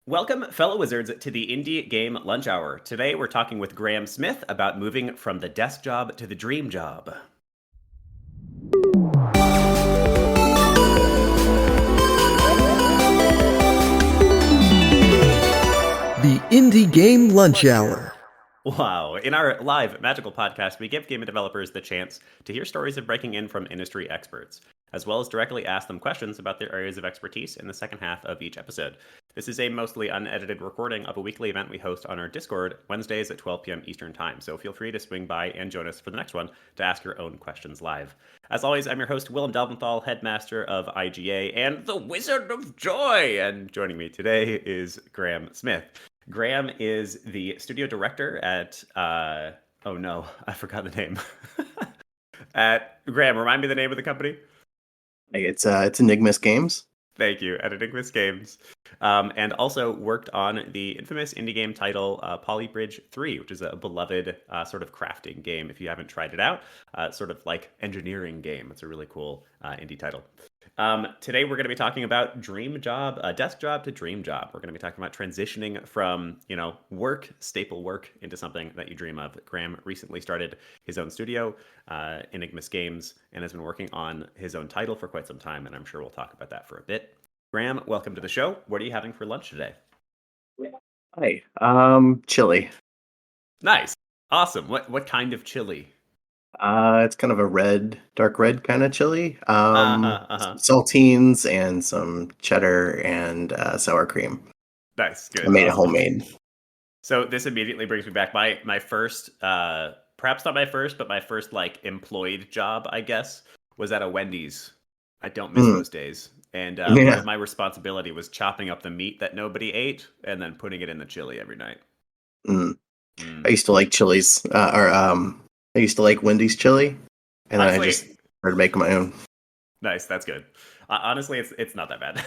Welcome, fellow wizards, to the Indie Game Lunch Hour. Today we're talking with Graham Smith about moving from the desk job to the dream job. The Indie Game Lunch Hour. Wow. In our live magical podcast, we give game developers the chance to hear stories of breaking in from industry experts, as well as directly ask them questions about their areas of expertise in the second half of each episode. This is a mostly unedited recording of a weekly event we host on our Discord Wednesdays at 12 p.m. Eastern Time, so feel free to swing by and join us for the next one to ask your own questions live. As always, I'm your host, Willem Delventhal, headmaster of IGA and the Wizard of Joy, and joining me today is Graham Smith. Graham is the studio director at, oh no, I forgot the name. Graham, remind me the name of the company? It's Enigmas Games. Thank you, at Enigmas Games. And also worked on the infamous indie game title Polybridge 3, which is a beloved sort of crafting game. If you haven't tried it out, sort of like engineering game. It's a really cool indie title. Today we're going to be talking about dream job, desk job to dream job. We're going to be talking about transitioning from, work, staple work, into something that you dream of. Graham recently started his own studio, Enigmas Games, and has been working on his own title for quite some time, and I'm sure we'll talk about that for a bit. Graham, welcome to the show. What are you having for lunch today? Hi. Chili. Nice. Awesome. What kind of chili? It's kind of a dark red kind of chili. Saltines and some cheddar and sour cream. Nice. Good. I made it homemade. So this immediately brings me back. My first, perhaps not my first, but my first employed job, I guess, was at a Wendy's. I don't miss those days. And part of my responsibility was chopping up the meat that nobody ate and then putting it in the chili every night. I used to like chilies, I used to like Wendy's chili, and honestly, then I just started making my own. Nice, that's good. Honestly, it's not that bad.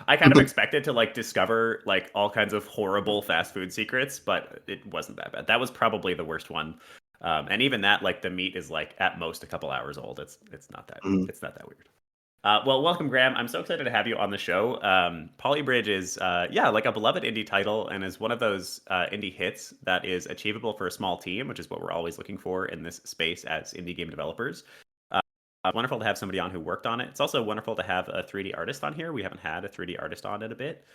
I kind of expected to discover all kinds of horrible fast food secrets, but it wasn't that bad. That was probably the worst one. And even that, the meat is at most a couple hours old. It's not that it's not that weird. Well, welcome, Graham. I'm so excited to have you on the show. Polybridge is, a beloved indie title and is one of those indie hits that is achievable for a small team, which is what we're always looking for in this space as indie game developers. Wonderful to have somebody on who worked on it. It's also wonderful to have a 3D artist on here. We haven't had a 3D artist on in a bit.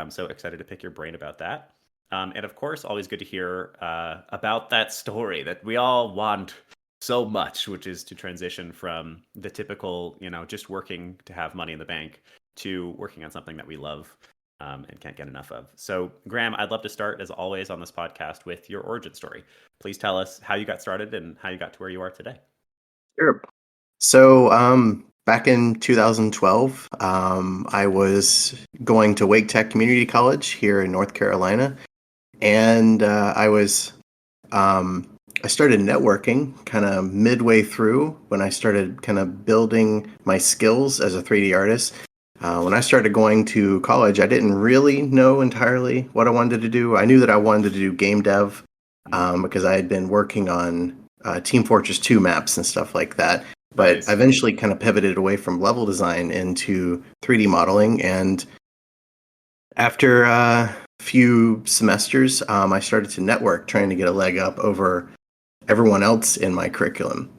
So excited to pick your brain about that. And of course, always good to hear about that story that we all want so much, which is to transition from the typical, just working to have money in the bank to working on something that we love and can't get enough of. So, Graham, I'd love to start, as always, on this podcast with your origin story. Please tell us how you got started and how you got to where you are today. Sure. So, back in 2012, I was going to Wake Tech Community College here in North Carolina, and I started networking kind of midway through when I started kind of building my skills as a 3D artist. When I started going to college, I didn't really know entirely what I wanted to do. I knew that I wanted to do game dev because I had been working on Team Fortress 2 maps and stuff like that. But Nice. I eventually kind of pivoted away from level design into 3D modeling. And after a few semesters, I started to network, trying to get a leg up over everyone else in my curriculum.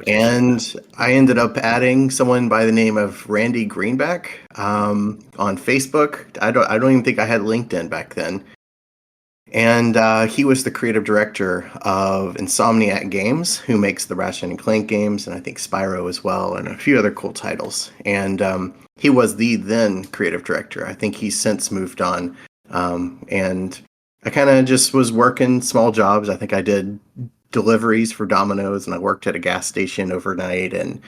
And I ended up adding someone by the name of Randy Greenback on Facebook. I don't even think I had LinkedIn back then. And he was the creative director of Insomniac Games, who makes the Ratchet and Clank games, and I think Spyro as well, and a few other cool titles. And he was the then creative director. I think he's since moved on. And I kind of just was working small jobs. I think I did deliveries for Domino's, and I worked at a gas station overnight. And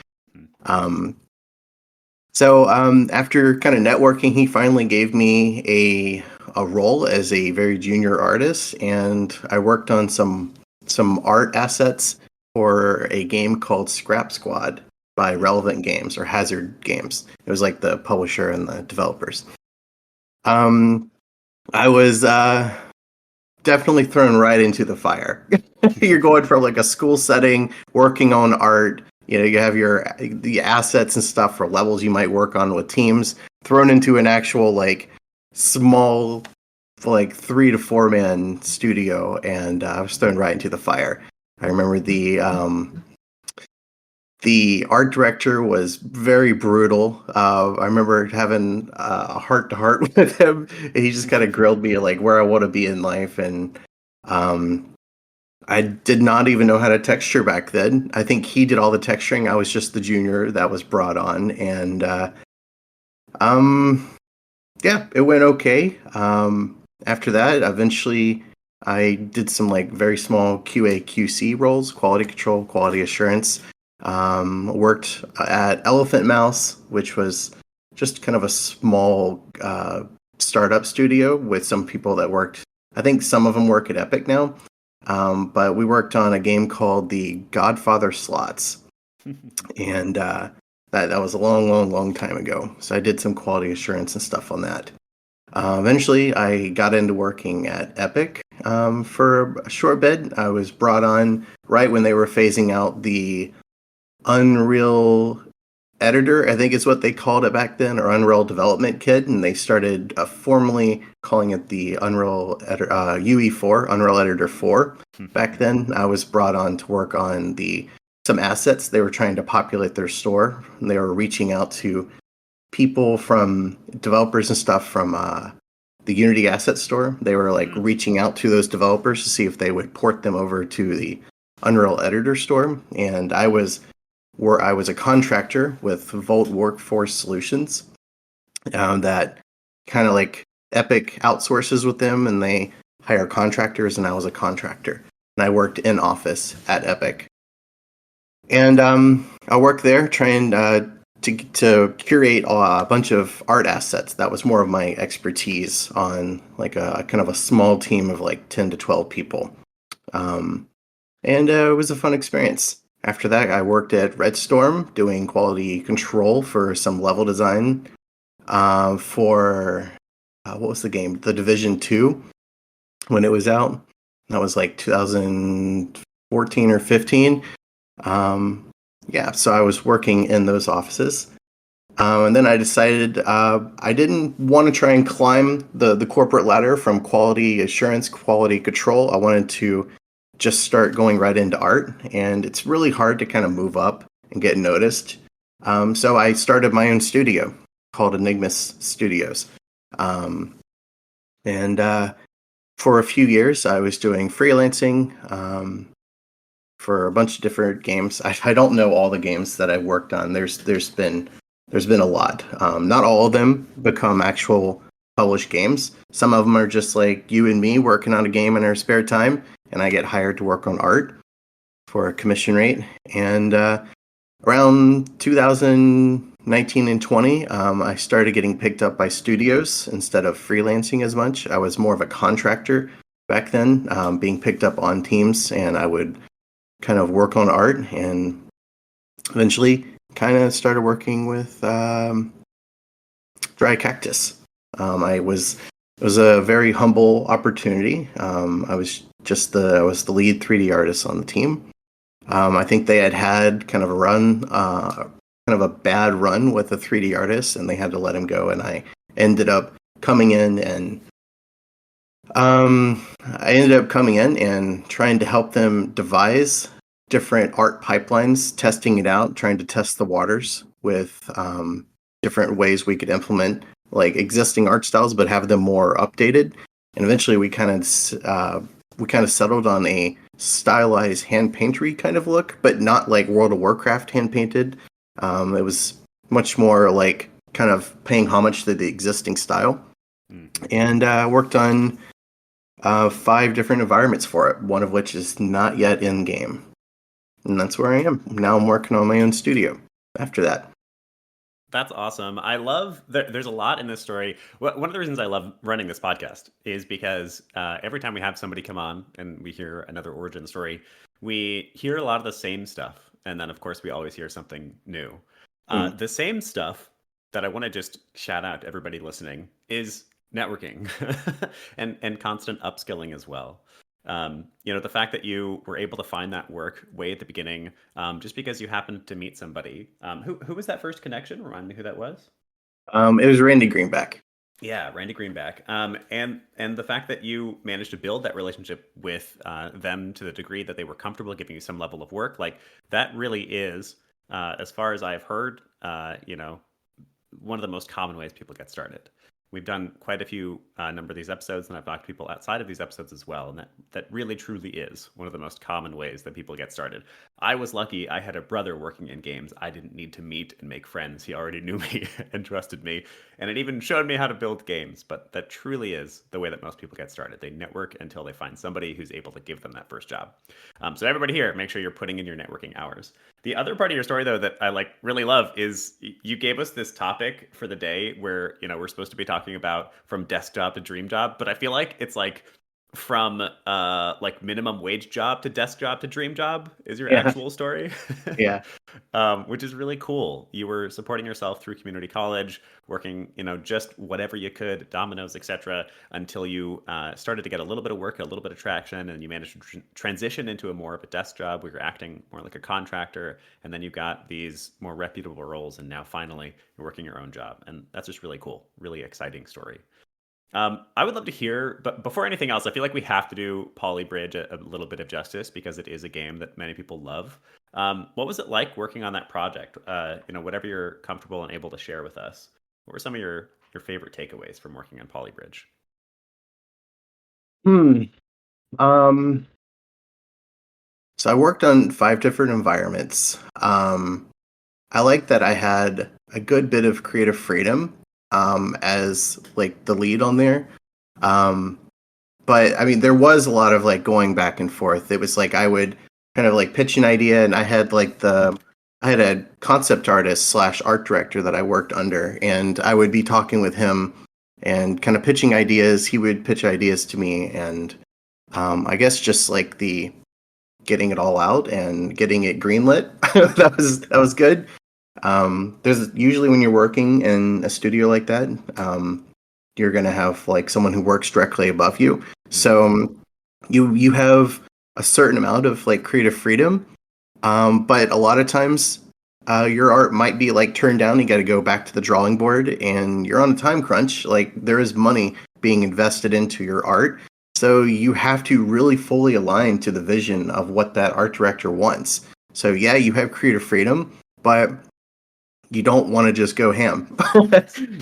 so after kind of networking, he finally gave me a role as a very junior artist, and I worked on some art assets for a game called Scrap Squad by Relevant Games, or Hazard Games. It was like the publisher and the developers. I was definitely thrown right into the fire. You're going from a school setting, working on art. You have the assets and stuff for levels you might work on with teams, thrown into an actual small like 3 to 4 man studio, and I was thrown right into the fire. I remember the art director was very brutal. I remember having a heart to heart with him, and he just kind of grilled me like where I want to be in life, and um, I did not even know how to texture back then. I think he did all the texturing. I was just the junior that was brought on, and um, yeah, it went okay. After that, eventually, I did some like very small QA QC roles, quality control, quality assurance. Worked at Elephant Mouse, which was just kind of a small startup studio with some people that worked. I think some of them work at Epic now, but we worked on a game called the Godfather Slots, and that was a long, long, long time ago. So I did some quality assurance and stuff on that. Eventually, I got into working at Epic for a short bit. I was brought on right when they were phasing out the Unreal Editor, I think is what they called it back then, or Unreal Development Kit, and they started formally calling it the UE4, Unreal Editor 4. Back then, I was brought on to work on some assets. They were trying to populate their store. And they were reaching out to people from developers and stuff from the Unity Asset Store. They were like reaching out to those developers to see if they would port them over to the Unreal Editor store. And I was a contractor with Volt Workforce Solutions that kind of like Epic outsources with them, and they hire contractors, and I was a contractor. And I worked in office at Epic. And I worked there trying to curate a bunch of art assets. That was more of my expertise on like a kind of a small team of like 10 to 12 people. And it was a fun experience. After that, I worked at Redstorm doing quality control for some level design for what was the game? The Division 2 when it was out. That was like 2014 or 15. Yeah, so I was working in those offices. And then I decided I didn't want to try and climb the corporate ladder from quality assurance, quality control. I wanted to just start going right into art. And it's really hard to kind of move up and get noticed. So I started my own studio called Enigmas Studios. And for a few years, I was doing freelancing for a bunch of different games. I don't know all the games that I've worked on. There's been a lot. Not all of them become actual published games. Some of them are just like you and me working on a game in our spare time, and I get hired to work on art for a commission rate. And around 2019 and 20, I started getting picked up by studios instead of freelancing as much. I was more of a contractor back then, being picked up on teams, and I would kind of work on art, and eventually kind of started working with Dry Cactus. It was a very humble opportunity. I was the lead 3D artist on the team. I think they had kind of a run, kind of a bad run with a 3D artist, and they had to let him go. And I ended up coming in and trying to help them devise different art pipelines, testing it out, trying to test the waters with different ways we could implement like existing art styles, but have them more updated. And eventually, we kind of settled on a stylized hand paintery kind of look, but not like World of Warcraft hand painted. It was much more like kind of paying homage to the existing style, and worked on 5 different environments for it, one of which is not yet in game. And that's where I am. Now I'm working on my own studio after that. That's awesome. I love there's a lot in this story. One of the reasons I love running this podcast is because every time we have somebody come on and we hear another origin story, we hear a lot of the same stuff. And then, of course, we always hear something new. The same stuff that I want to just shout out to everybody listening is networking and constant upskilling as well. The fact that you were able to find that work way at the beginning, just because you happened to meet somebody. Who was that first connection? Remind me who that was. It was Randy Greenback. Yeah, Randy Greenback. And the fact that you managed to build that relationship with them to the degree that they were comfortable giving you some level of work, like that really is, as far as I've heard, one of the most common ways people get started. We've done quite a few number of these episodes, and I've talked to people outside of these episodes as well, and that really truly is one of the most common ways that people get started. I was lucky; I had a brother working in games. I didn't need to meet and make friends. He already knew me and trusted me, and it even showed me how to build games. But that truly is the way that most people get started. They network until they find somebody who's able to give them that first job. So everybody here, make sure you're putting in your networking hours. The other part of your story, though, that I like really love is you gave us this topic for the day where we're supposed to be talking about from desk job to dream job, but I feel like it's like from like minimum wage job to desk job to dream job is your Yeah, actual story. yeah. Which is really cool. You were supporting yourself through community college, working, just whatever you could, dominoes, etc., until you started to get a little bit of work, a little bit of traction, and you managed to transition into a more of a desk job where you're acting more like a contractor, and then you got these more reputable roles, and now finally you're working your own job, and that's just really cool, really exciting story. I would love to hear, but before anything else, I feel like we have to do Polybridge a little bit of justice because it is a game that many people love. What was it like working on that project? Whatever you're comfortable and able to share with us. What were some of your favorite takeaways from working on Polybridge? Hmm. Um, so I worked on 5 different environments. I like that I had a good bit of creative freedom as like the lead on there. Um, but I mean, there was a lot of like going back and forth. It was like I would kind of like pitch an idea, and I had a concept artist slash art director that I worked under, and I would be talking with him and kind of pitching ideas. He would pitch ideas to me, and I guess just like the getting it all out and getting it greenlit. That was good. There's usually when you're working in a studio like that, you're gonna have like someone who works directly above you. Mm-hmm. So you have a certain amount of like creative freedom, but a lot of times your art might be like turned down. You got to go back to the drawing board, and you're on a time crunch. Like there is money being invested into your art, so you have to really fully align to the vision of what that art director wants. So yeah, you have creative freedom, but you don't want to just go ham.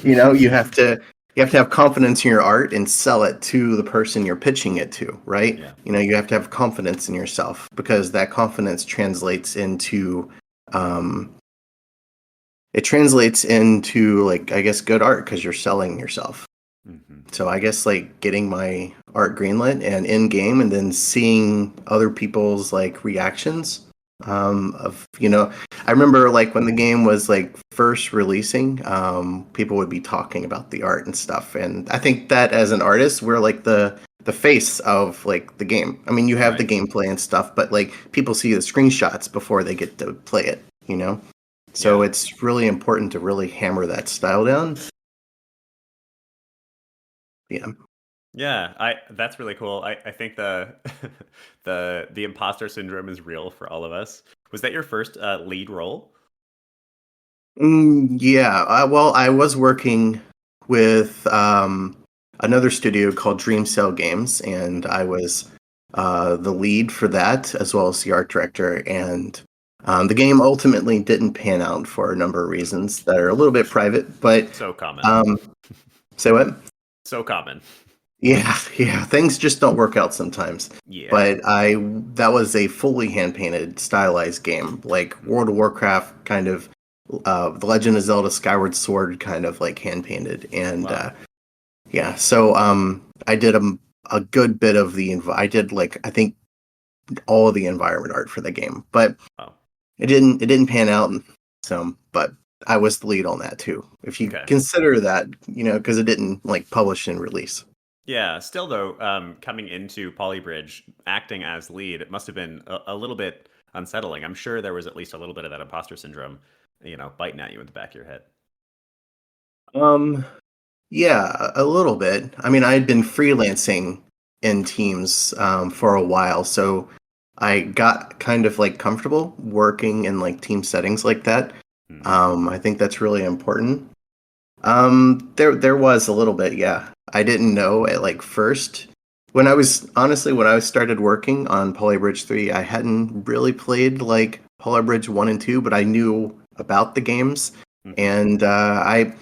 You have to have confidence in your art and sell it to the person you're pitching it to, right? Yeah. You have to have confidence in yourself because that confidence um translates into like I guess good art because you're selling yourself. Mm-hmm. So I guess like getting my art greenlit and in game and then seeing other people's like reactions of I remember like when the game was like first releasing, people would be talking about the art and stuff, and I think that as an artist we're like the face of like the game. I mean, you have the Right. gameplay and stuff, but like people see the screenshots before they get to play it. So Yeah. it's really important to really hammer that style down. Yeah. Yeah, I that's really cool. I think the the imposter syndrome is real for all of us. Was that your first lead role? Yeah. Well, I was working with another studio called Dream Cell Games, and I was the lead for that as well as the art director. And the game ultimately didn't pan out for a number of reasons that are a little bit private. But So common. um, say what? So common. Yeah, yeah. Things just don't work out sometimes. Yeah. But that was a fully hand painted, stylized game, like World of Warcraft kind of The Legend of Zelda Skyward Sword kind of like hand painted. And Wow. yeah, so I did a good bit of I did like I think all of the environment art for the game, but Oh. it didn't pan out. So, but I was the lead on that too. If you Okay. consider that, because it didn't like publish and release. Yeah. Still though, coming into Polybridge, acting as lead, it must have been a little bit unsettling. I'm sure there was at least a little bit of that imposter syndrome, biting at you in the back of your head. Um, yeah, a little bit. I mean, I had been freelancing in teams for a while, so I got kind of like comfortable working in like team settings like that. Hmm. I think that's really important. There was a little bit, yeah. I didn't know at like first. When I started working on Polybridge 3, I hadn't really played like Polybridge 1 and 2, but I knew about the games. Hmm. And I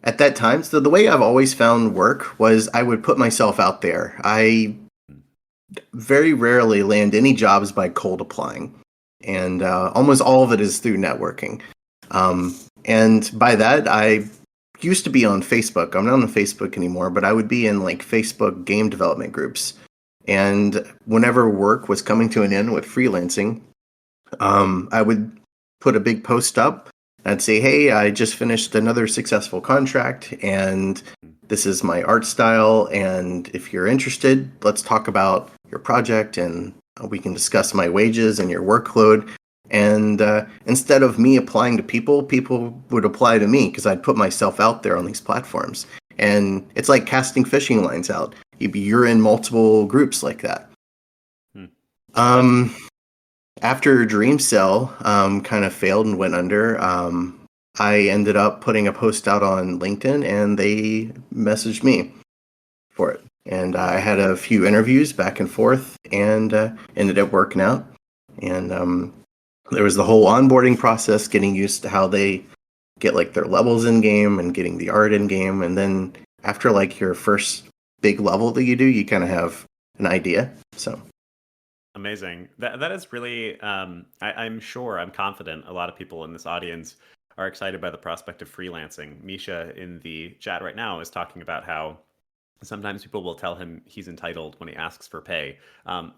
at that time, so the way I've always found work was I would put myself out there. I very rarely land any jobs by cold applying, and almost all of it is through networking. Um, and by that, I used to be on Facebook. I'm not on Facebook anymore, but I would be in like Facebook game development groups. And whenever work was coming to an end with freelancing, I would put a big post up. I'd say, "Hey, I just finished another successful contract, and this is my art style. And if you're interested, let's talk about your project, and we can discuss my wages and your workload." And instead of me applying to people, people would apply to me because I'd put myself out there on these platforms. And it's like casting fishing lines out. You're in multiple groups like that. Hmm. Um, After Dreamcell kind of failed and went under, I ended up putting a post out on LinkedIn, and they messaged me for it. And I had a few interviews back and forth, and ended up working out. And there was the whole onboarding process, getting used to how they get like their levels in game and getting the art in game. And then after like your first big level that you do, you kind of have an idea. So. Amazing. That is really. I'm sure. I'm confident. A lot of people in this audience are excited by the prospect of freelancing. Misha in the chat right now is talking about how sometimes people will tell him he's entitled when he asks for pay.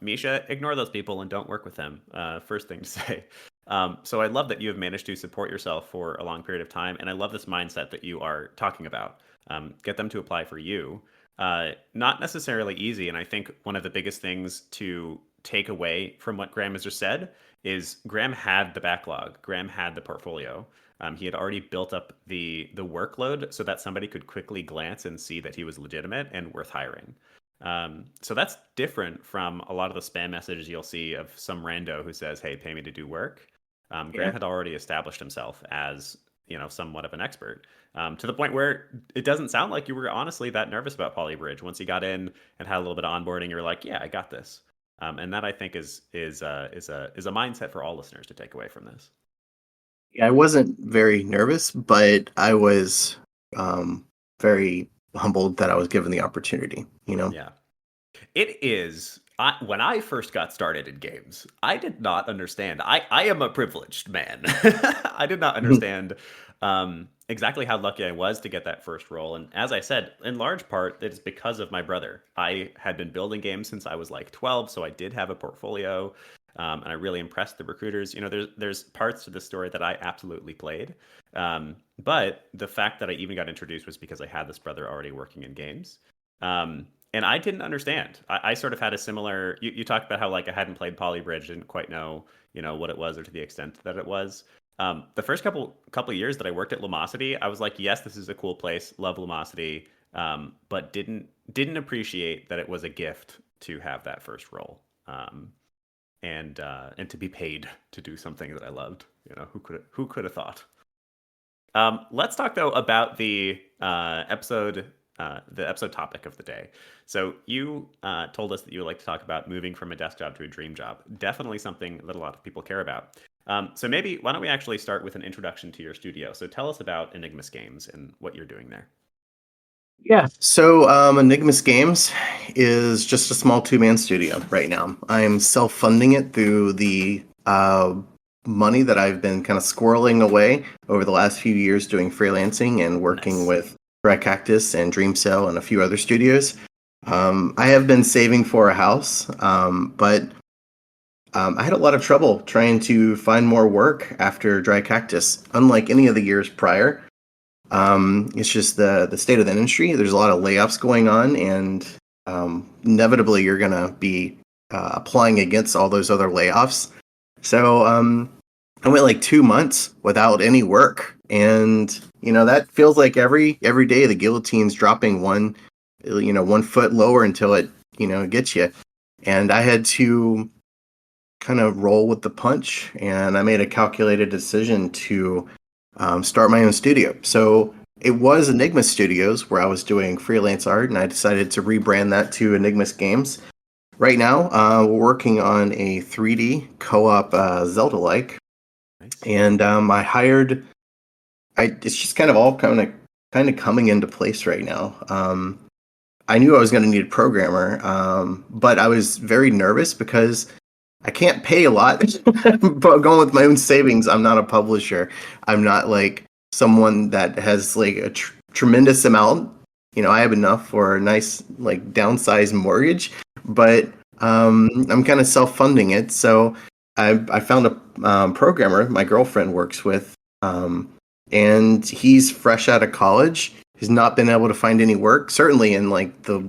Misha, ignore those people and don't work with them. First thing to say. So I love that you have managed to support yourself for a long period of time, and I love this mindset that you are talking about. Get them to apply for you. Not necessarily easy, and I think one of the biggest things to take away from what Graham has just said is Graham had the backlog. Graham had the portfolio. He had already built up the workload so that somebody could quickly glance and see that he was legitimate and worth hiring. So that's different from a lot of the spam messages you'll see of some rando who says, "Hey, pay me to do work." Graham had already established himself as somewhat of an expert, to the point where it doesn't sound like you were honestly that nervous about Polybridge. Once you got in and had a little bit of onboarding, you were like, "Yeah, I got this." And that I think is a mindset for all listeners to take away from this. Yeah, I wasn't very nervous, but I was very humbled that I was given the opportunity, you know? Yeah. It is. When I first got started in games, I did not understand. I am a privileged man. I did not understand exactly how lucky I was to get that first role. And as I said, in large part, it's because of my brother. I had been building games since I was like 12, so I did have a portfolio. And I really impressed the recruiters. There's parts to the story that I absolutely played. But the fact that I even got introduced was because I had this brother already working in games. And I didn't understand. I sort of had a similar. You talked about how like I hadn't played Polybridge, didn't quite know what it was or to the extent that it was. The first couple of years that I worked at Lumosity, I was like, yes, this is a cool place, love Lumosity, but didn't appreciate that it was a gift to have that first role, and to be paid to do something that I loved. Who could have thought? Let's talk though about the episode topic of the day. So you told us that you would like to talk about moving from a desk job to a dream job. Definitely something that a lot of people care about. So maybe why don't we actually start with an introduction to your studio? So tell us about Enigmas Games and what you're doing there. Yeah. So Enigmas Games is just a small two-man studio right now. I'm self-funding it through the money that I've been kind of squirreling away over the last few years doing freelancing and working with Dry Cactus and Dreamcell and a few other studios. I have been saving for a house, but I had a lot of trouble trying to find more work after Dry Cactus. Unlike any of the years prior, it's just the state of the industry. There's a lot of layoffs going on, and inevitably you're going to be applying against all those other layoffs. So I went like 2 months without any work, and that feels like every day the guillotine's dropping one foot lower until it gets you. And I had to kind of roll with the punch, and I made a calculated decision to start my own studio. So it was Enigma Studios where I was doing freelance art, and I decided to rebrand that to Enigma's Games. Right now, we're working on a 3D co-op Zelda-like, Nice. and I hired. It's just kind of all kind of coming into place right now. I knew I was going to need a programmer, but I was very nervous because I can't pay a lot. But going with my own savings, I'm not a publisher. I'm not like someone that has like a tremendous amount. I have enough for a nice like downsized mortgage, but I'm kind of self-funding it. So I found a programmer my girlfriend works with, and he's fresh out of college. He's not been able to find any work. Certainly in like the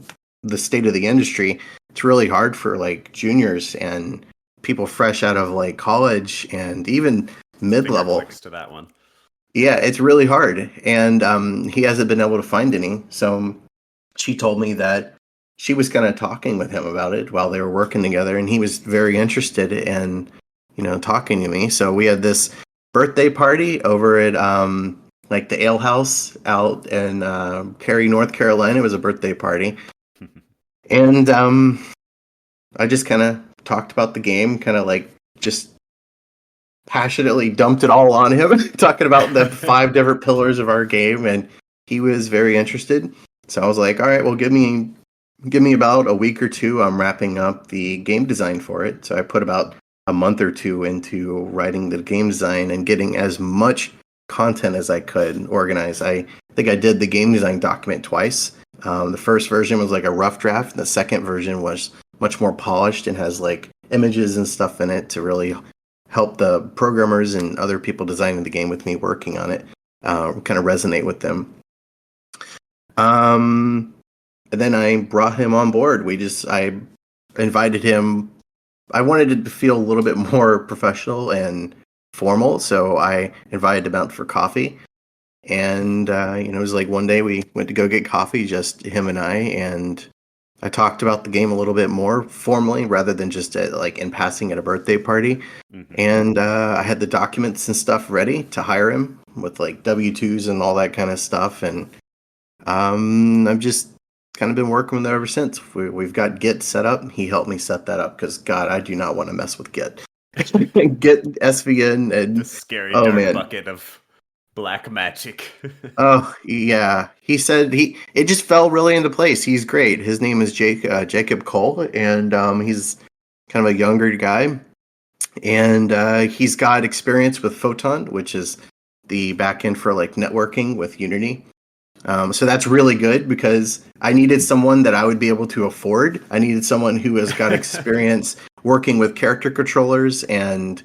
state of the industry, it's really hard for like juniors and people fresh out of like college and even Finger mid-level. clicks to that one. Yeah, it's really hard, and he hasn't been able to find any. So she told me that she was kind of talking with him about it while they were working together, and he was very interested in talking to me. So we had this birthday party over at like the ale house out in Cary, North Carolina. It was a birthday party, and I just kind of talked about the game, kind of like just passionately dumped it all on him, talking about the 5 different pillars of our game, and he was very interested. So I was like, all right, well, give me about a week or two. I'm wrapping up the game design for it. So I put about a month or two into writing the game design and getting as much content as I could organized. I think I did the game design document twice. The first version was like a rough draft, and the second version was much more polished and has like images and stuff in it to really help the programmers and other people designing the game with me working on it kind of resonate with them. And then I brought him on board. I invited him. I wanted it to feel a little bit more professional and formal, so I invited him out for coffee. And it was like one day we went to go get coffee, just him and and I talked about the game a little bit more formally rather than just like in passing at a birthday party. Mm-hmm. And I had the documents and stuff ready to hire him with like W-2s and all that kind of stuff. And I've just kind of been working with it ever since. We've got Git set up. He helped me set that up because, God, I do not want to mess with Git. Git, SVN, The and scary oh dark man. bucket of black magic. Oh yeah, he said it just fell really into place. He's great. His name is Jacob Cole, and he's kind of a younger guy, and he's got experience with Photon, which is the backend for like networking with Unity. So that's really good because I needed someone that I would be able to afford. I needed someone who has got experience working with character controllers and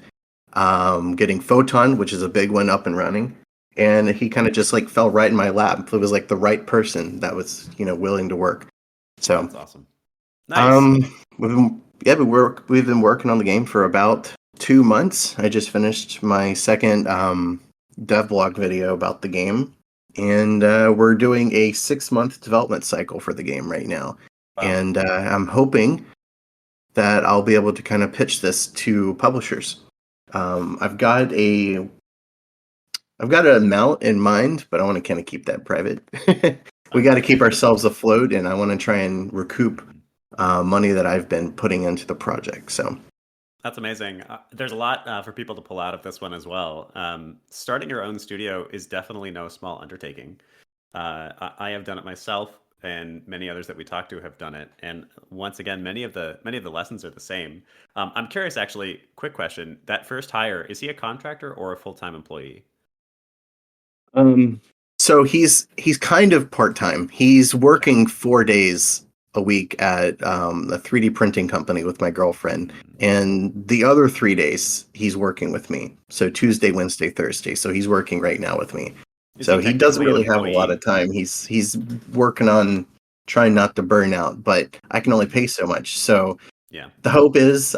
getting Photon, which is a big one, up and running. And he kind of just like fell right in my lap. It was like the right person that was willing to work. So That's awesome. Nice. we've been working on the game for about 2 months. I just finished my second devlog video about the game, and we're doing a 6-month development cycle for the game right now. Wow. And I'm hoping that I'll be able to kind of pitch this to publishers. I've got an amount in mind, but I want to kind of keep that private. We got to keep ourselves afloat, and I want to try and recoup money that I've been putting into the project. So That's amazing. There's a lot for people to pull out of this one as well. Starting your own studio is definitely no small undertaking. I have done it myself, and many others that we talked to have done it. And once again, many of the lessons are the same. I'm curious, actually. Quick question: that first hire, is he a contractor or a full-time employee? So he's kind of part-time. He's working 4 days a week at a 3D printing company with my girlfriend, and the other 3 days he's working with me. So Tuesday, Wednesday, Thursday. So he's working right now with me. So he doesn't really have a lot of time. He's working on trying not to burn out, but I can only pay so much. So Yeah. the hope is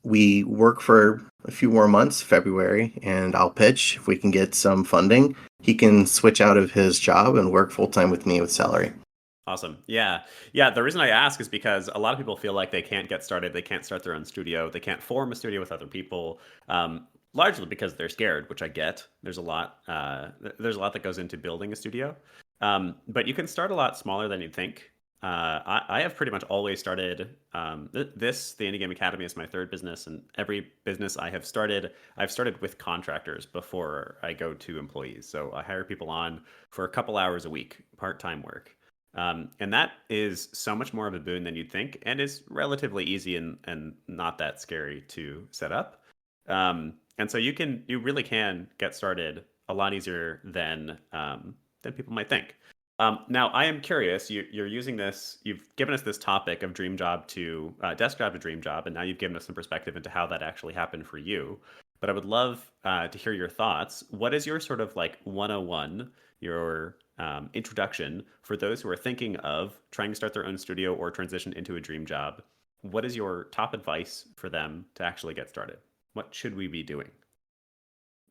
we work for a few more months, February, and I'll pitch. If we can get some funding, he can switch out of his job and work full-time with me with salary. Awesome. Yeah. Yeah. The reason I ask is because a lot of people feel like they can't get started. They can't start their own studio. They can't form a studio with other people. largely because they're scared, which I get. There's a lot that goes into building a studio, but you can start a lot smaller than you'd think. I have pretty much always started. The Indie Game Academy is my third business, and every business I've started with contractors before I go to employees. So I hire people on for a couple hours a week, part-time work. And that is so much more of a boon than you'd think, and is relatively easy and not that scary to set up. And so you really can get started a lot easier than people might think. Now, I am curious. You're using this. You've given us this topic of dream job to desk job to dream job, and now you've given us some perspective into how that actually happened for you. But I would love to hear your thoughts. What is your sort of like 101, your introduction for those who are thinking of trying to start their own studio or transition into a dream job? What is your top advice for them to actually get started? What should we be doing?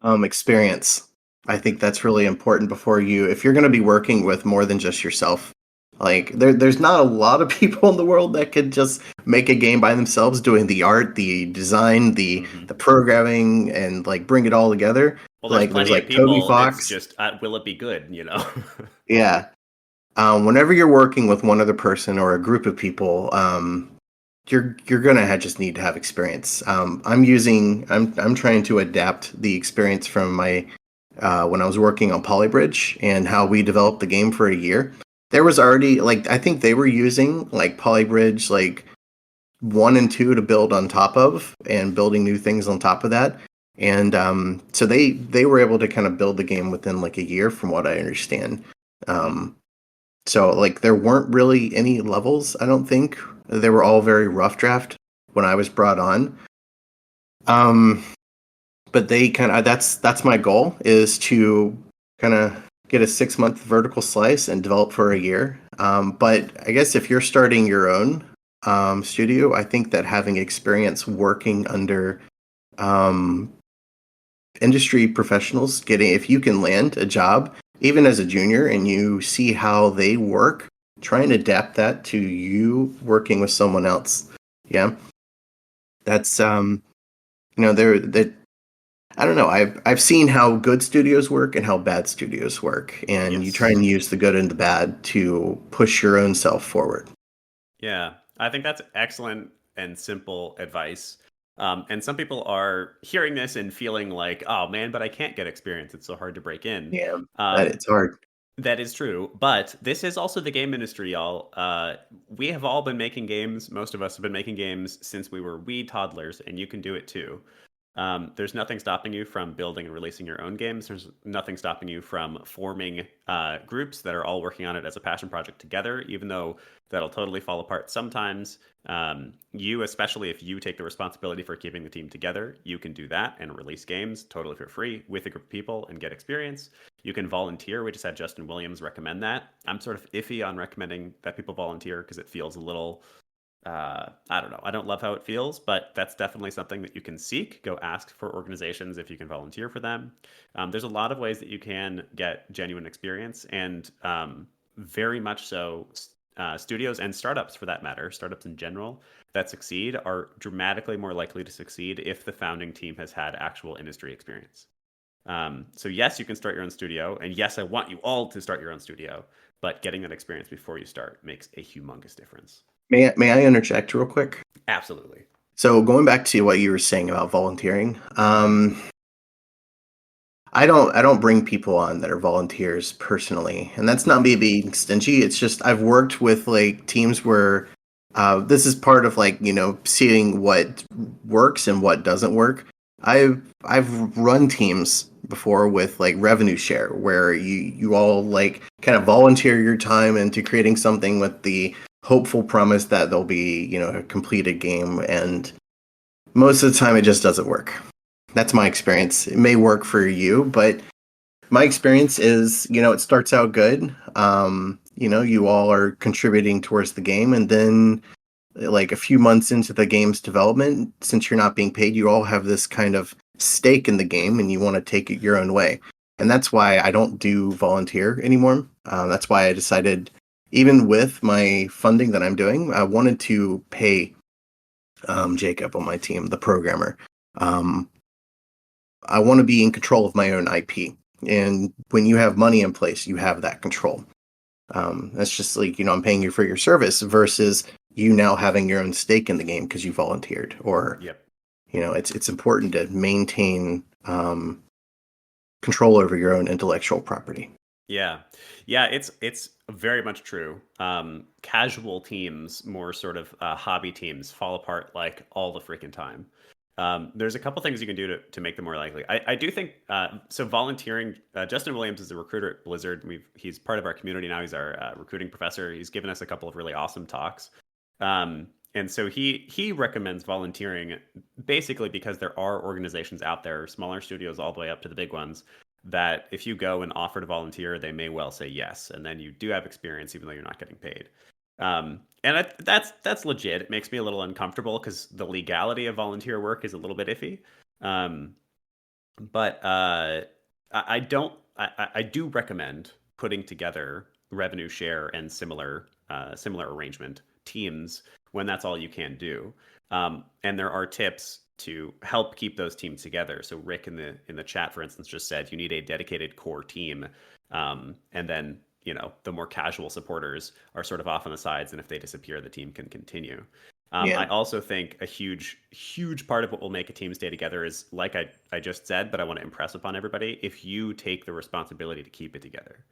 Experience. I think that's really important before if you're going to be working with more than just yourself. Like there's not a lot of people in the world that could just make a game by themselves, doing the art, the design, the programming, and like bring it all together. Well, there's Like there's plenty of like Toby people. It's Fox. just, will it be good? You know? Yeah. Whenever you're working with one other person or a group of people, you're gonna just need to have experience. I'm trying to adapt the experience from my when I was working on Polybridge and how we developed the game for a year. There was already like I think they were using like Polybridge like 1 and 2 to build on top of and building new things on top of that. And so they were able to kind of build the game within like a year, from what I understand. Um, so like there weren't really any levels, I don't think. They were all very rough draft when I was brought on. Um, but they kind of that's my goal, is to kind of get a 6 month vertical slice and develop for a year. But I guess if you're starting your own studio, I think that having experience working under um, industry professionals, getting if you can land a job even as a junior and you see how they work, try and adapt that to you working with someone else. Yeah, that's there that I don't know. I've seen how good studios work and how bad studios work, and you try Yes. and use the good and the bad to push your own self forward. Yeah, I think that's excellent and simple advice. And some people are hearing this and feeling like, oh man, but I can't get experience. It's so hard to break in. Yeah, that Um, it's hard. that is true. But this is also the game industry, y'all. We have all been making games. Most of us have been making games since we were wee toddlers, and you can do it too. There's nothing stopping you from building and releasing your own games. There's nothing stopping you from forming groups that are all working on it as a passion project together, even though that'll totally fall apart sometimes. You, especially if you take the responsibility for keeping the team together, you can do that and release games totally for free with a group of people and get experience. You can volunteer. We just had Justin Williams recommend that. I'm sort of iffy on recommending that people volunteer because it feels a little I don't know. I don't love how it feels, but that's definitely something that you can seek. Go ask for organizations if you can volunteer for them. There's a lot of ways that you can get genuine experience, and very much so, studios and startups for that matter, startups in general that succeed are dramatically more likely to succeed if the founding team has had actual industry experience. So, yes, you can start your own studio, and yes, I want you all to start your own studio, but getting that experience before you start makes a humongous difference. May I interject real quick? Absolutely. So going back to what you were saying about volunteering, I don't bring people on that are volunteers personally, and that's not me being stingy. It's just I've worked with like teams where this is part of like seeing what works and what doesn't work. I've run teams before with like revenue share, where you all like kind of volunteer your time into creating something with the hopeful promise that there'll be a completed game, and most of the time it just doesn't work. That's my experience. It may work for you, but my experience is, it starts out good. You all are contributing towards the game, and then like a few months into the game's development, since you're not being paid, you all have this kind of stake in the game and you want to take it your own way. And that's why I don't do volunteer anymore. That's why I decided, even with my funding that I'm doing, I wanted to pay Jacob on my team, the programmer. Um, I want to be in control of my own IP. And when you have money in place, you have that control. That's just like, I'm paying you for your service versus you now having your own stake in the game because you volunteered. Or, Yep. it's important to maintain control over your own intellectual property. Yeah. Yeah, it's very much true. Casual teams, more sort of hobby teams, fall apart like all the freaking time. There's a couple things you can do to make them more likely. I do think so. Volunteering. Justin Williams is a recruiter at Blizzard. He's part of our community now. He's our recruiting professor. He's given us a couple of really awesome talks. And so he recommends volunteering basically because there are organizations out there, smaller studios all the way up to the big ones, that if you go and offer to volunteer, they may well say yes, and then you do have experience even though you're not getting paid. That's legit. It makes me a little uncomfortable because the legality of volunteer work is a little bit iffy. Um, but I don't. I do recommend putting together revenue share and similar arrangement teams when that's all you can do. And there are tips to help keep those teams together. So Rick in the chat, for instance, just said you need a dedicated core team, and then the more casual supporters are sort of off on the sides, and if they disappear, the team can continue. Yeah. I also think a huge part of what will make a team stay together is, like I just said, but I want to impress upon everybody, if you take the responsibility to keep it together.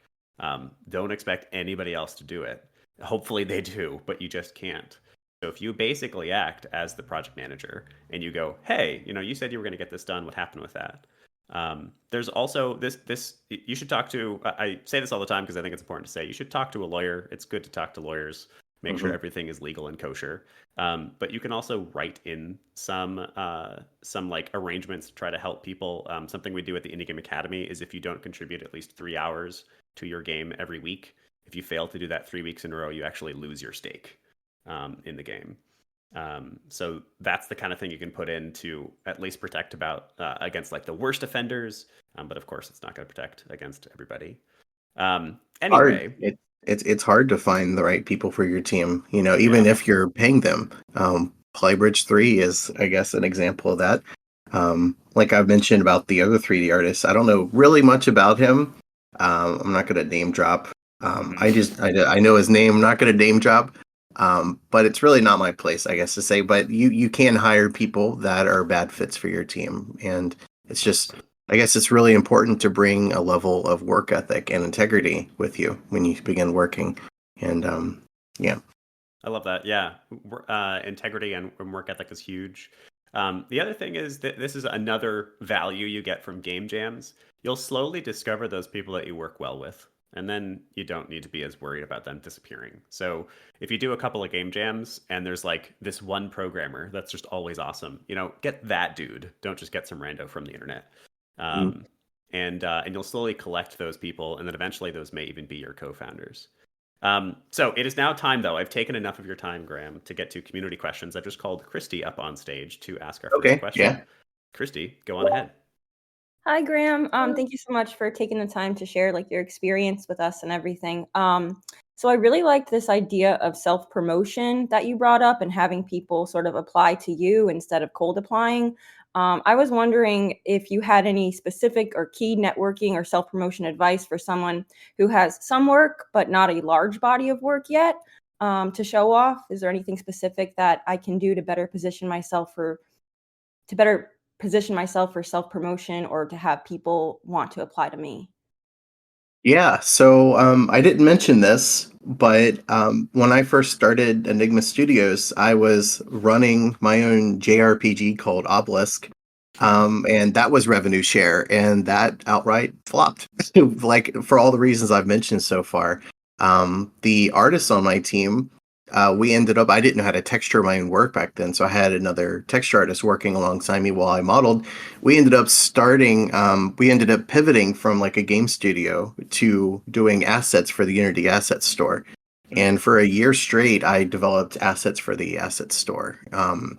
Don't expect anybody else to do it. Hopefully they do, but you just can't. So if you basically act as the project manager and you go, hey, you said you were going to get this done. What happened with that? There's also this you should talk to, I say this all the time because I think it's important to say, you should talk to a lawyer. It's good to talk to lawyers, make sure everything is legal and kosher. But you can also write in some like arrangements to try to help people. Something we do at the Indie Game Academy is if you don't contribute at least 3 hours to your game every week, if you fail to do that 3 weeks in a row, you actually lose your stake in the game. So that's the kind of thing you can put in to at least protect against like the worst offenders. But of course, it's not going to protect against everybody. Anyway, It's hard to find the right people for your team. Even yeah. if you're paying them. Playbridge 3 is, I guess, an example of that. Like I've mentioned about the other 3D artists, I don't know really much about him. I'm not going to name drop. I know his name. I'm not going to name drop. But it's really not my place, I guess, to say. But you can hire people that are bad fits for your team, and it's just, I guess, it's really important to bring a level of work ethic and integrity with you when you begin working. And yeah, I love that. Yeah. Integrity and work ethic is huge. The other thing is that this is another value you get from game jams. You'll slowly discover those people that you work well with, and then you don't need to be as worried about them disappearing. So if you do a couple of game jams and there's like this one programmer that's just always awesome, get that dude. Don't just get some rando from the internet. And you'll slowly collect those people, and then eventually those may even be your co-founders. So it is now time, though. I've taken enough of your time, Graham, to get to community questions. I've just called Christy up on stage to ask our first okay, question. yeah. Christy, go on ahead. Hi, Graham. Thank you so much for taking the time to share like your experience with us and everything. So I really liked this idea of self-promotion that you brought up and having people sort of apply to you instead of cold applying. I was wondering if you had any specific or key networking or self-promotion advice for someone who has some work but not a large body of work yet to show off. Is there anything specific that I can do to better position myself for self-promotion or to have people want to apply to me? Yeah, so I didn't mention this, but when I first started Enigma Studios, I was running my own JRPG called Obelisk, and that was revenue share, and that outright flopped, like for all the reasons I've mentioned so far. The artists on my team, we ended up, I didn't know how to texture my own work back then, so I had another texture artist working alongside me while I modeled. We ended up pivoting from like a game studio to doing assets for the Unity Asset Store. And for a year straight, I developed assets for the asset store. And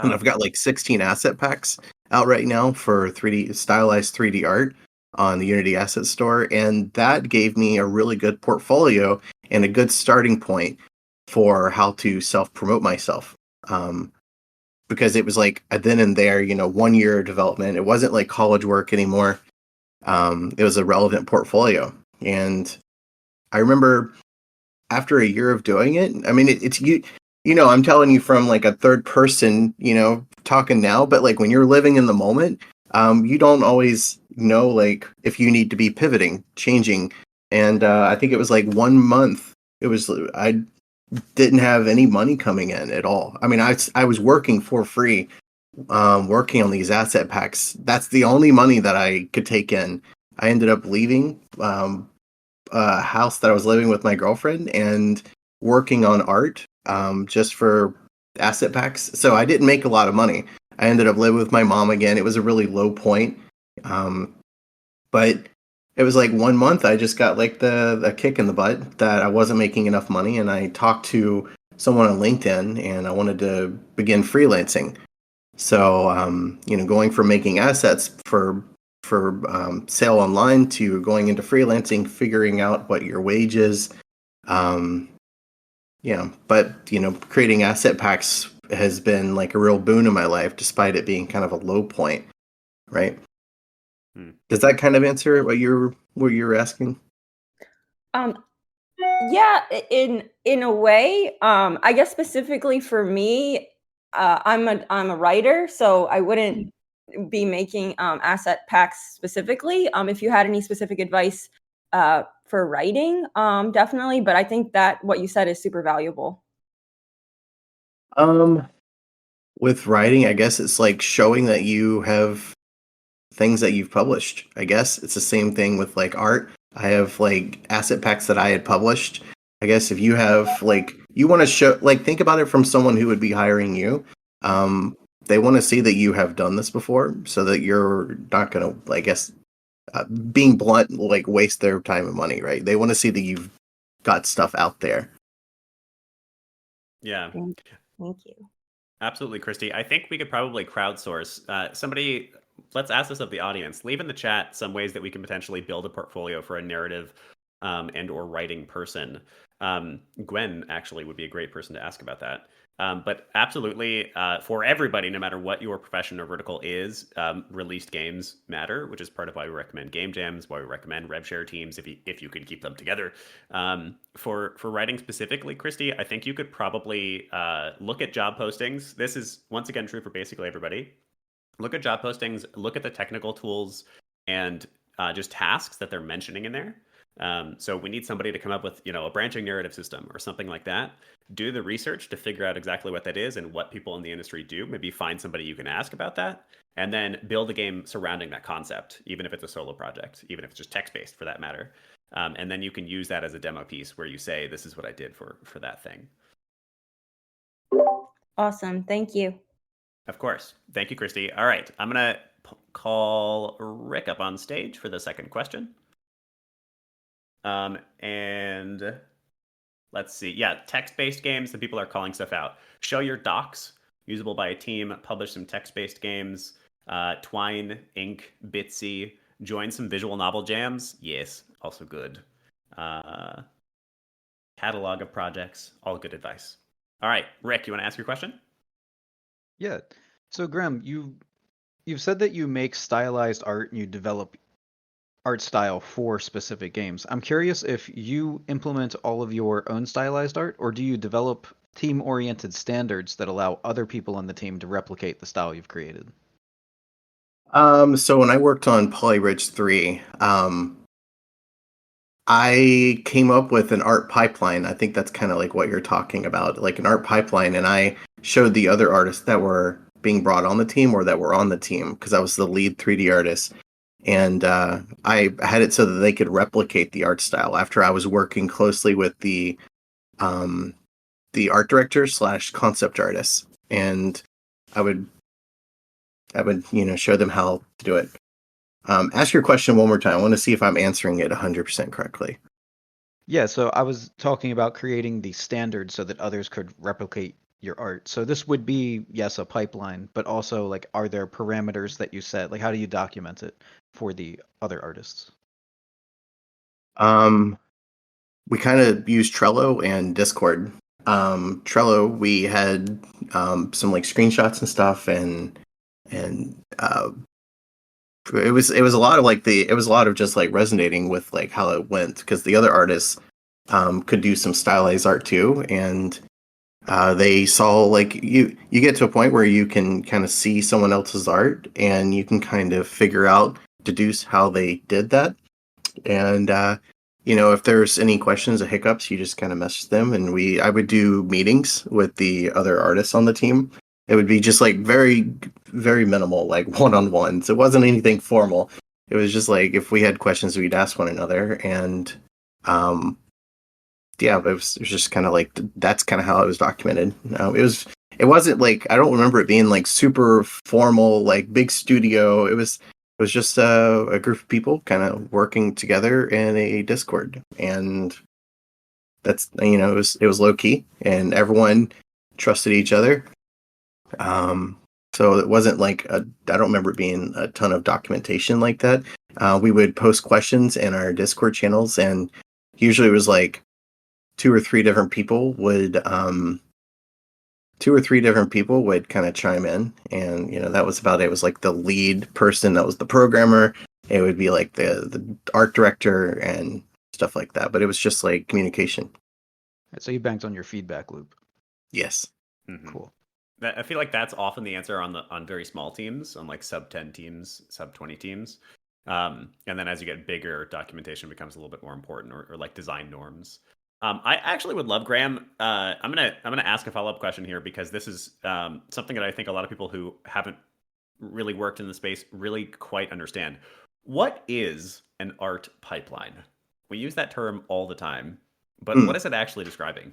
Wow. I've got like 16 asset packs out right now for 3D stylized 3D art on the Unity Asset Store. And that gave me a really good portfolio and a good starting point for how to self-promote myself. because it was like a then and there, 1 year development. It wasn't like college work anymore. It was a relevant portfolio. And I remember after a year of doing it, I mean, it's I'm telling you from like a third person, talking now, but like when you're living in the moment, you don't always know like if you need to be pivoting, changing. And I think it was like 1 month. I didn't have any money coming in at all. I mean, I was working for free, working on these asset packs. That's the only money that I could take in. I ended up leaving a house that I was living with my girlfriend and working on art, just for asset packs. So I didn't make a lot of money. I ended up living with my mom again. It was a really low point. Um, but it was like 1 month I just got like the kick in the butt that I wasn't making enough money, and I talked to someone on LinkedIn and I wanted to begin freelancing. So going from making assets for sale online to going into freelancing, figuring out what your wage is. Um, but creating asset packs has been like a real boon in my life, despite it being kind of a low point, right? Does that kind of answer what you're asking? Um, yeah, in a way. I guess specifically for me, I'm a writer, so I wouldn't be making asset packs specifically. If you had any specific advice for writing, definitely. But I think that what you said is super valuable. Um, with writing, I guess it's like showing that you have things that you've published. I guess it's the same thing with like art. I have like asset packs that I had published. I guess if you have like you want to show like think about it from someone who would be hiring you. Um, they want to see that you have done this before, so that you're not gonna, I guess, being blunt, like waste their time and money, right? They want to see that you've got stuff out there. Yeah, Thank you. absolutely, Christy. I think we could probably crowdsource somebody. Let's ask this of the audience. Leave in the chat some ways that we can potentially build a portfolio for a narrative and or writing person. Gwen actually would be a great person to ask about that. But absolutely, for everybody, no matter what your profession or vertical is, released games matter, which is part of why we recommend game jams, why we recommend rev share teams if you can keep them together. For writing specifically, Christy, I think you could probably look at job postings. This is once again true for basically everybody. Look at job postings, look at the technical tools and just tasks that they're mentioning in there. So we need somebody to come up with, a branching narrative system or something like that. Do the research to figure out exactly what that is and what people in the industry do. Maybe find somebody you can ask about that, and then build a game surrounding that concept, even if it's a solo project, even if it's just text-based for that matter. And then you can use that as a demo piece where you say, this is what I did for that thing. Awesome. Thank you. Of course. Thank you, Christy. All right. I'm going to call Rick up on stage for the second question. And let's see. Yeah, text-based games, the people are calling stuff out. Show your docs, usable by a team. Publish some text-based games. Twine, Ink, Bitsy. Join some visual novel jams. Yes, also good. Catalog of projects. All good advice. All right, Rick, you want to ask your question? Yeah. So Graham, you've said that you make stylized art and you develop art style for specific games. I'm curious if you implement all of your own stylized art, or do you develop team-oriented standards that allow other people on the team to replicate the style you've created? So when I worked on Polybridge 3, I came up with an art pipeline. I think that's kind of like what you're talking about, like an art pipeline. And I showed the other artists that were being brought on the team or that were on the team, because I was the lead 3D artist. And I had it so that they could replicate the art style after I was working closely with the art director slash concept artist. And I would, show them how to do it. Ask your question one more time. I want to see if I'm answering it 100% correctly. Yeah, so I was talking about creating the standard so that others could replicate your art. So this would be, yes, a pipeline, but also like, are there parameters that you set? Like, how do you document it for the other artists? We kind of use Trello and Discord. Trello, we had some like screenshots and stuff, and it was a lot of like it was a lot of just like resonating with like how it went, because the other artists could do some stylized art too, and they saw like you get to a point where you can kind of see someone else's art and you can kind of figure out, deduce how they did that. And if there's any questions or hiccups, you just kind of message them, and I would do meetings with the other artists on the team. It would be just like very, very minimal, like one-on-ones. It wasn't anything formal. It was just like if we had questions, we'd ask one another, and um, yeah, it was just kind of like that's kind of how it was documented. It wasn't like, I don't remember it being like super formal, like big studio. It was just a group of people kind of working together in a Discord, and that's it was low key, and everyone trusted each other. So it wasn't like I don't remember it being a ton of documentation like that. We would post questions in our Discord channels, and usually it was like two or three different people would kind of chime in, and that was about it. It was like the lead person, that was the programmer. It would be like the art director and stuff like that, but it was just like communication. So you banked on your feedback loop. Yes. Mhm. Cool. I feel like that's often the answer on very small teams, on like sub 10 teams, sub 20 teams. And then as you get bigger, documentation becomes a little bit more important, or like design norms. I actually would love, Graham. I'm gonna ask a follow-up question here, because this is something that I think a lot of people who haven't really worked in the space really quite understand. What is an art pipeline? We use that term all the time, but Hmm. what is it actually describing?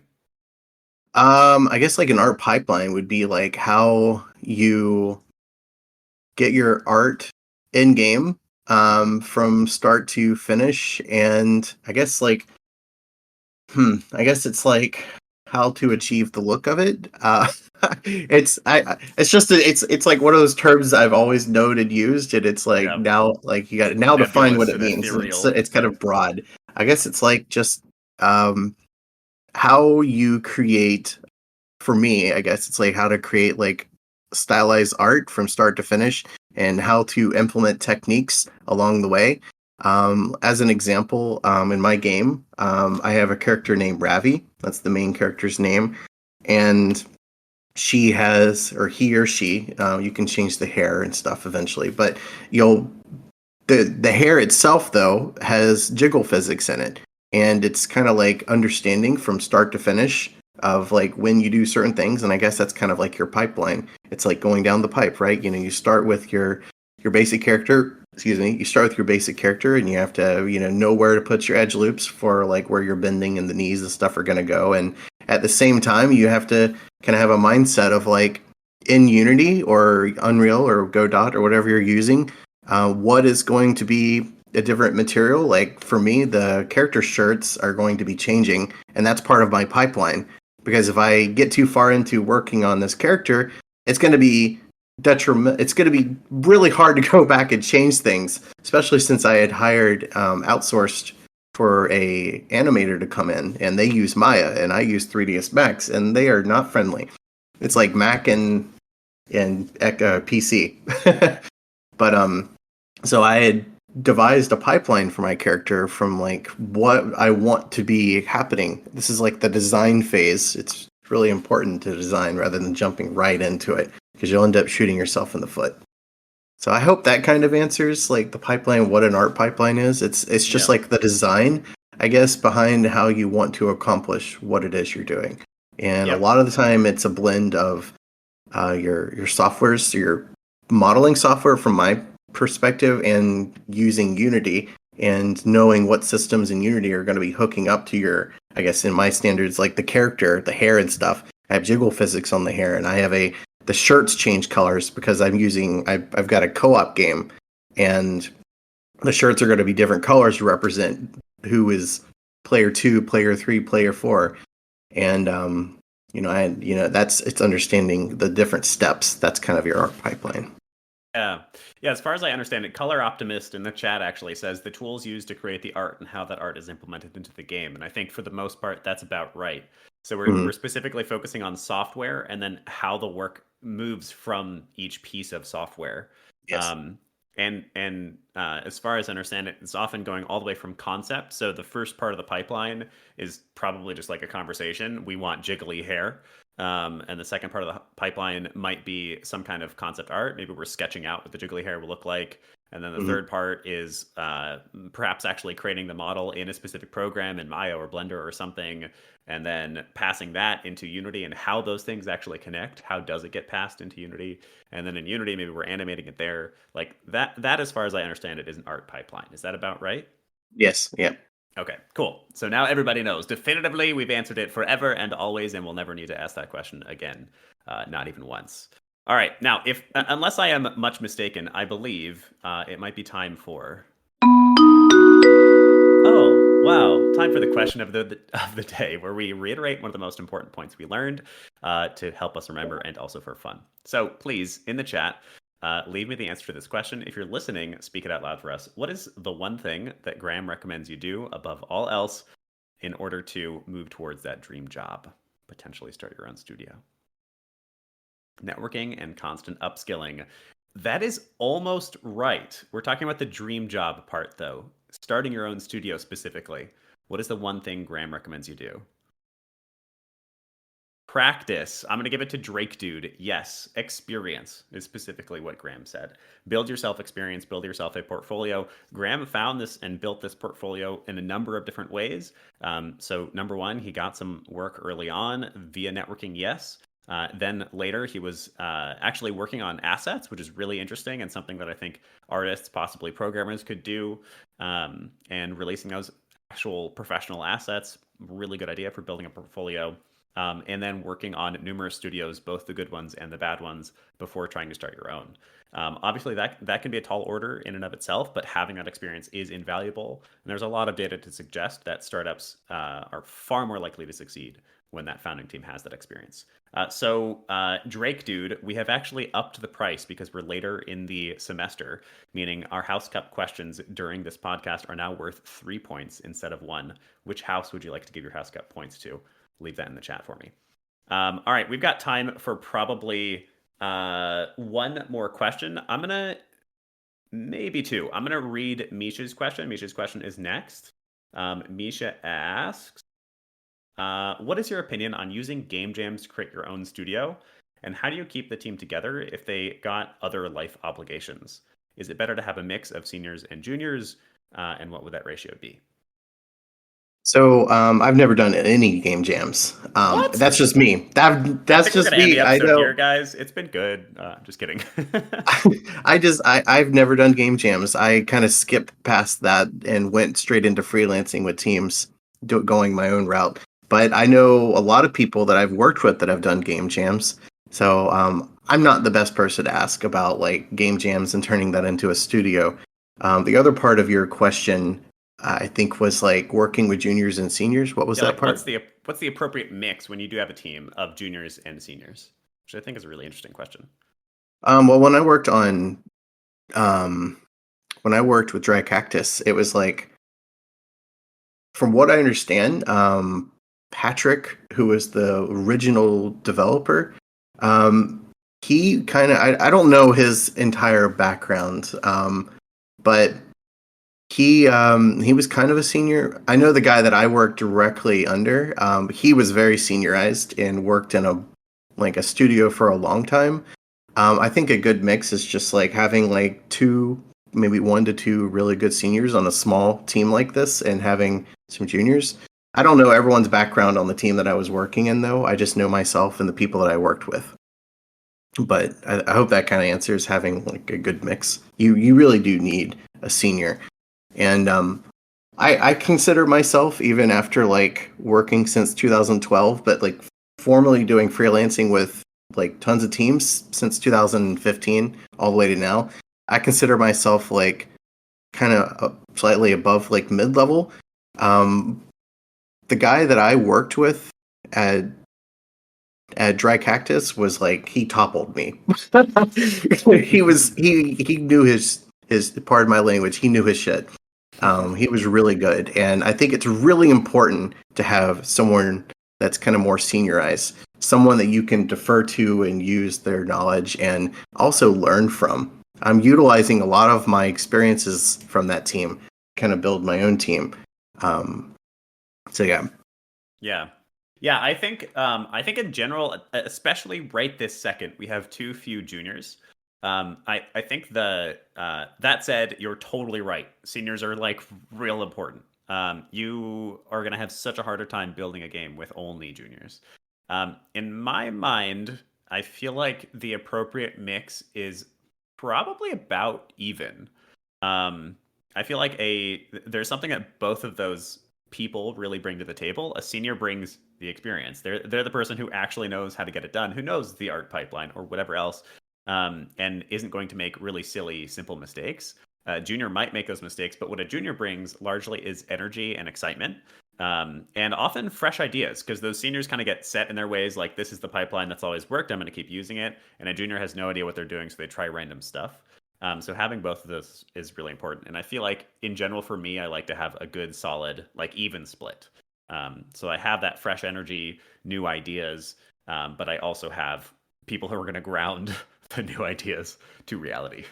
I guess like an art pipeline would be like how you get your art in game, from start to finish, and I guess like I guess it's like how to achieve the look of it. It's just it's like one of those terms I've always known and used, and it's like Yeah, now like you got to now define what nebulous it and means. ethereal. It's kind of broad. I guess it's like just um how you create. For me, I guess it's like how to create like stylized art from start to finish, and how to implement techniques along the way. As an example, in my game, I have a character named Ravi. That's the main character's name, and she has, or he or she, you can change the hair and stuff eventually, but you'll the hair itself though has jiggle physics in it, and it's kind of like understanding from start to finish of like when you do certain things. And I guess that's kind of like your pipeline. It's like going down the pipe, right? You start with your basic character. Excuse me. You start with your basic character, and you have to know where to put your edge loops for like where your bending and the knees and stuff are going to go. And at the same time, you have to kind of have a mindset of like in Unity or Unreal or Godot or whatever you're using, what is going to be a different material. Like for me, the character shirts are going to be changing, and that's part of my pipeline. Because if I get too far into working on this character, it's going to be detriment. It's going to be really hard to go back and change things, especially since I had hired outsourced for a animator to come in, and they use Maya, and I use 3ds Max, and they are not friendly. It's like Mac and PC. But so I had devised a pipeline for my character from like what I want to be happening. This is like the design phase. It's really important to design rather than jumping right into it, because you'll end up shooting yourself in the foot. So I hope that kind of answers like the pipeline, what an art pipeline is. It's just Yeah. like the design, I guess, behind how you want to accomplish what it is you're doing. And a Yep. lot of the time it's a blend of your softwares, your modeling software from my perspective, and using Unity and knowing what systems in Unity are going to be hooking up to your, I guess in my standards, like the character, the hair and stuff. I have jiggle physics on the hair, and I have the shirts change colors because I've got a co-op game, and the shirts are going to be different colors to represent who is player 2, player 3, player 4. And that's it's understanding the different steps. That's kind of your art pipeline. Yeah. Yeah, as far as I understand it, Color Optimist in the chat actually says the tools used to create the art and how that art is implemented into the game. And I think for the most part, that's about right. So we're specifically focusing on software and then how the work moves from each piece of software. Yes. And as far as I understand it, it's often going all the way from concept. So the first part of the pipeline is probably just like a conversation. We want jiggly hair. And the second part of the pipeline might be some kind of concept art. Maybe we're sketching out what the jiggly hair will look like. And then the third part is perhaps actually creating the model in a specific program in Maya or Blender or something, and then passing that into Unity and how those things actually connect. How does it get passed into Unity? And then in Unity, maybe we're animating it there. Like that, as far as I understand it, is an art pipeline. Is that about right? Yes. Yeah. Okay, cool. So now everybody knows. Definitively, we've answered it forever and always, and we'll never need to ask that question again, not even once. All right, now, if unless I am much mistaken, I believe it might be time for... Oh, wow. Time for the question of the day, where we reiterate one of the most important points we learned to help us remember and also for fun. So please, in the chat, leave me the answer to this question. If you're listening, speak it out loud for us. What is the one thing that Graham recommends you do above all else in order to move towards that dream job? Potentially start your own studio. Networking and constant upskilling. That is almost right. We're talking about the dream job part, though. Starting your own studio specifically. What is the one thing Graham recommends you do? Practice. I'm going to give it to Drake Dude. Yes, experience is specifically what Graham said. Build yourself experience, build yourself a portfolio. Graham found this and built this portfolio in a number of different ways. So number one, he got some work early on via networking, yes. Then later, he was actually working on assets, which is really interesting and something that I think artists, possibly programmers, could do. And releasing those actual professional assets, really good idea for building a portfolio. And then working on numerous studios, both the good ones and the bad ones, before trying to start your own. Obviously, that can be a tall order in and of itself, but having that experience is invaluable. And there's a lot of data to suggest that startups are far more likely to succeed when that founding team has that experience. So Drake Dude, we have actually upped the price because we're later in the semester, meaning our House Cup questions during this podcast are now worth 3 points instead of 1. Which house would you like to give your House Cup points to? Leave that in the chat for me. All right, we've got time for probably one more question. Maybe 2. I'm going to read Misha's question. Misha's question is next. Misha asks, what is your opinion on using game jams to create your own studio? And how do you keep the team together if they got other life obligations? Is it better to have a mix of seniors and juniors? And what would that ratio be? So I've never done any game jams. What? That's just me. That's just me. I know. Here, guys. It's been good. Just kidding. I've never done game jams. I kind of skipped past that and went straight into freelancing with teams, going my own route. But I know a lot of people that I've worked with that have done game jams. So I'm not the best person to ask about like game jams and turning that into a studio. The other part of your question, I think, was like working with juniors and seniors. What was that part? What's the appropriate mix when you do have a team of juniors and seniors? Which I think is a really interesting question. Well, when I worked with Dry Cactus, it was like, from what I understand, Patrick, who was the original developer, he kind of, I don't know his entire background, but he was kind of a senior. I know the guy that I worked directly under, he was very seniorized and worked in a studio for a long time. I think a good mix is just like having like 2, maybe 1 to 2 really good seniors on a small team like this and having some juniors. I don't know everyone's background on the team that I was working in, though. I just know myself and the people that I worked with. But I hope that kind of answers having like a good mix. You really do need a senior. And I consider myself, even after like working since 2012, but like formally doing freelancing with like tons of teams since 2015 all the way to now, I consider myself like kind of slightly above like mid-level. The guy that I worked with at Dry Cactus was like, he toppled me. he knew his pardon my language, he knew his shit. He was really good, and I think it's really important to have someone that's kind of more seniorized, someone that you can defer to and use their knowledge and also learn from. I'm utilizing a lot of my experiences from that team, kind of build my own team. So yeah. Yeah, I think in general, especially right this second, we have too few juniors. I think that said, you're totally right. Seniors are like real important. You are gonna have such a harder time building a game with only juniors. In my mind, I feel like the appropriate mix is probably about even. I feel like there's something that both of those people really bring to the table. A senior brings the experience. They're the person who actually knows how to get it done, who knows the art pipeline or whatever else, and isn't going to make really silly, simple mistakes. Junior might make those mistakes, but what a junior brings largely is energy and excitement, and often fresh ideas, because those seniors kind of get set in their ways, like this is the pipeline that's always worked, I'm going to keep using it, and a junior has no idea what they're doing, so they try random stuff. So having both of those is really important. And I feel like in general for me, I like to have a good solid, like even split. So I have that fresh energy, new ideas, but I also have people who are going to ground the new ideas to reality.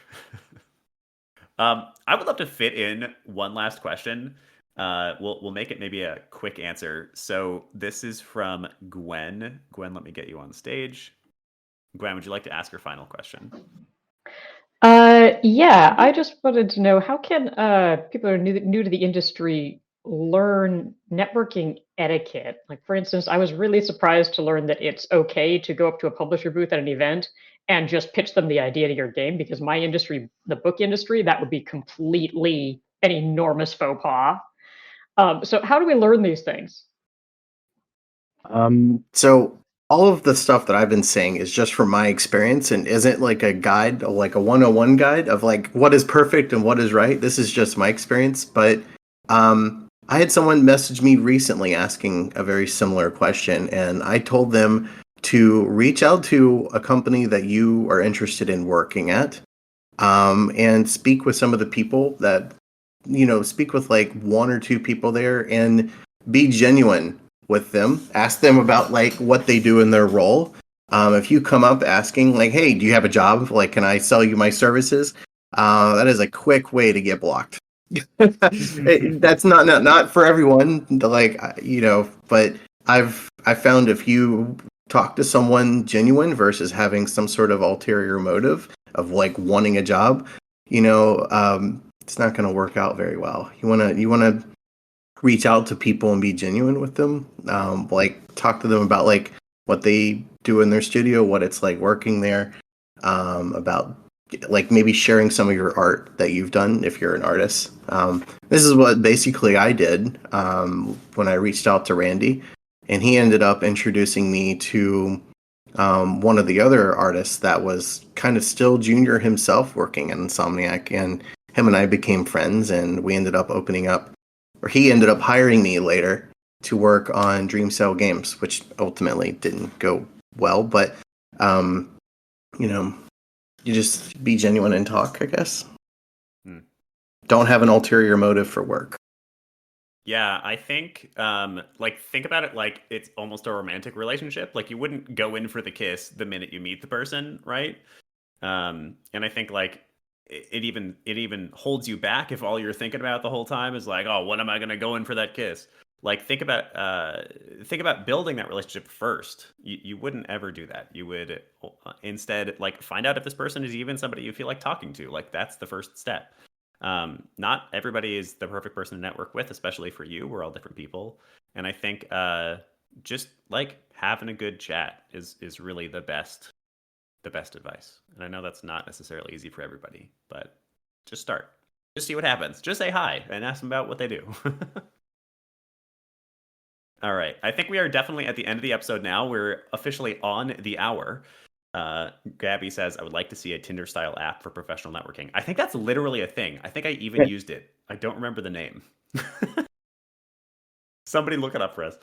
I would love to fit in one last question. We'll make it maybe a quick answer. So this is from Gwen. Gwen, let me get you on stage. Gwen, would you like to ask your final question? Yeah, I just wanted to know, how can people who are new to the industry learn networking etiquette? Like, for instance, I was really surprised to learn that it's okay to go up to a publisher booth at an event and just pitch them the idea to your game, because my industry, the book industry, that would be completely an enormous faux pas. So how do we learn these things? So all of the stuff that I've been saying is just from my experience and isn't like a guide, like a 101 guide of like what is perfect and what is right. This is just my experience. But I had someone message me recently asking a very similar question, and I told them to reach out to a company that you are interested in working at, and speak with some of the people that, speak with like one or two people there and be genuine with them. Ask them about like what they do in their role. If you come up asking like, "Hey, do you have a job? Like, can I sell you my services?" That is a quick way to get blocked. That's not for everyone. Like, but I found if you talk to someone genuine versus having some sort of ulterior motive of like wanting a job, it's not going to work out very well. You wanna reach out to people and be genuine with them. Like talk to them about like what they do in their studio, what it's like working there, about like maybe sharing some of your art that you've done if you're an artist. This is what basically I did when I reached out to Randy, and he ended up introducing me to one of the other artists that was kind of still junior himself working at Insomniac, and him and I became friends, and we ended up opening up, or he ended up hiring me later to work on Dream Cell games, which ultimately didn't go well, but you just be genuine and talk, I guess. Don't have an ulterior motive for work. Yeah, I think think about it like it's almost a romantic relationship. Like you wouldn't go in for the kiss the minute you meet the person, right? And I think like it even holds you back if all you're thinking about the whole time is like, oh, when am I going to go in for that kiss? Like think about building that relationship first. You wouldn't ever do that. You would instead like find out if this person is even somebody you feel like talking to. Like that's the first step. Not everybody is the perfect person to network with, especially for you. We're all different people, and I think just like having a good chat is really the best advice. And I know that's not necessarily easy for everybody, but just start. Just see what happens. Just say hi and ask them about what they do. All right. I think we are definitely at the end of the episode now. We're officially on the hour. Gabby says, I would like to see a Tinder style app for professional networking. I think that's literally a thing. I think I even used it. I don't remember the name. Somebody look it up for us.